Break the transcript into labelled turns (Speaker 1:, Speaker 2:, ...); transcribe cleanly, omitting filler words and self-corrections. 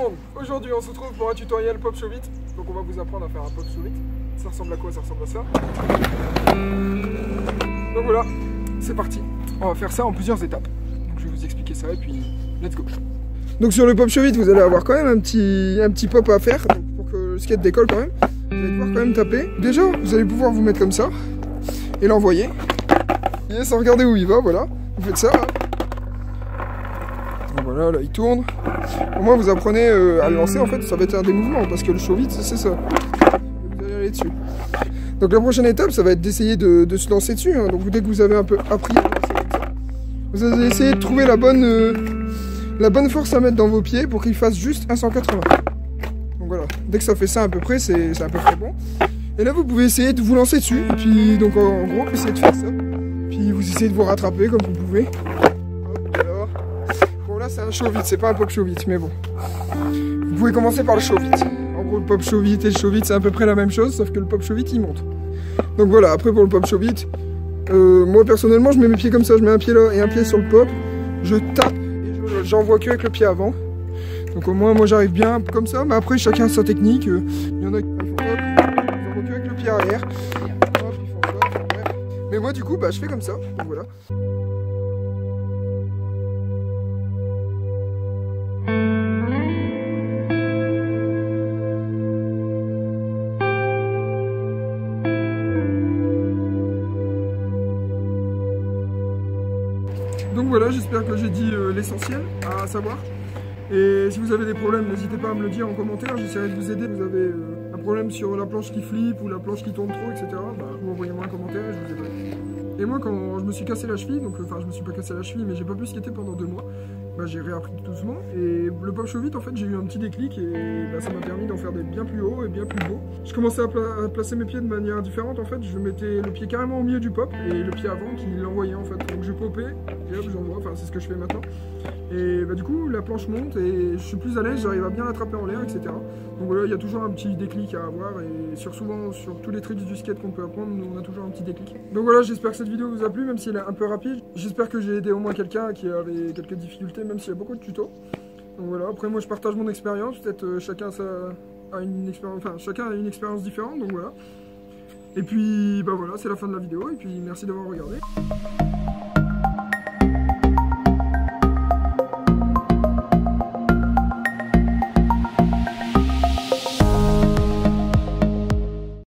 Speaker 1: monde, aujourd'hui on se retrouve pour un tutoriel pop show vite. Donc on va vous apprendre à faire un pop show vite. Ça ressemble à quoi? Ça ressemble à ça. Donc voilà, c'est parti. On va faire ça en plusieurs étapes. Donc je vais vous expliquer ça et puis let's go. Donc sur le pop show vite, vous allez avoir quand même un petit pop à faire pour que le skate décolle quand même. Vous allez devoir quand même taper. Déjà, vous allez pouvoir vous mettre comme ça et l'envoyer. Et sans regarder où il va, voilà. Vous faites ça. Là. Voilà, là il tourne. Au moins vous apprenez à le lancer, en fait ça va être des mouvements parce que le show vite c'est ça. Vous allez aller dessus. Donc la prochaine étape ça va être d'essayer de se lancer dessus. Hein. Donc dès que vous avez un peu appris à lancer comme ça, vous allez essayer de trouver la bonne force à mettre dans vos pieds pour qu'il fasse juste un 180. Donc voilà, dès que ça fait ça à peu près, c'est à peu près bon. Et là vous pouvez essayer de vous lancer dessus. Et puis donc en gros essayez de faire ça. Puis vous essayez de vous rattraper comme vous pouvez. Là c'est un show vite, c'est pas un pop show vite, mais bon. Vous pouvez commencer par le show vite. En gros le pop show vite et le show vite c'est à peu près la même chose, sauf que le pop show vite il monte. Donc voilà, après pour le pop show vite, moi personnellement je mets mes pieds comme ça, je mets un pied là et un pied sur le pop, je tape et j'envoie que avec le pied avant. Donc au moins moi j'arrive bien comme ça, mais après chacun a sa technique. Il y en a qui font hop, ils envoient que avec le pied arrière. Hop, ils font ça, ouais. Mais moi du coup bah je fais comme ça, donc voilà. Donc voilà, j'espère que j'ai dit l'essentiel à savoir. Et si vous avez des problèmes, n'hésitez pas à me le dire en commentaire, j'essaierai de vous aider. Vous avez un problème sur la planche qui flippe ou la planche qui tourne trop, etc. Bah, vous envoyez-moi un commentaire et je vous aiderai. Et moi, quand je me suis cassé la cheville, donc enfin je me suis pas cassé la cheville, mais j'ai pas pu skater pendant 2 mois, bah, j'ai réappris doucement. Et le pop show vite, en fait, j'ai eu un petit déclic et bah, ça m'a permis d'en faire des bien plus hauts et bien plus beaux. Je commençais à placer mes pieds de manière différente, en fait. Je mettais le pied carrément au milieu du pop et le pied avant qui l'envoyait, en fait. Donc je popais et hop, j'envoie. Enfin, c'est ce que je fais maintenant. Et bah, du coup, la planche monte et je suis plus à l'aise, j'arrive à bien l'attraper en l'air, etc. Donc voilà, il y a toujours un petit déclic à avoir et souvent sur tous les tricks du skate qu'on peut apprendre, on a toujours un petit déclic. Donc voilà, j'espère que cette vidéo vous a plu, même si elle est un peu rapide. J'espère que j'ai aidé au moins quelqu'un qui avait quelques difficultés, même s'il y a beaucoup de tutos. Donc voilà, après moi je partage mon expérience, peut-être chacun a une expérience différente, donc voilà. Et puis bah voilà, c'est la fin de la vidéo et puis merci d'avoir regardé.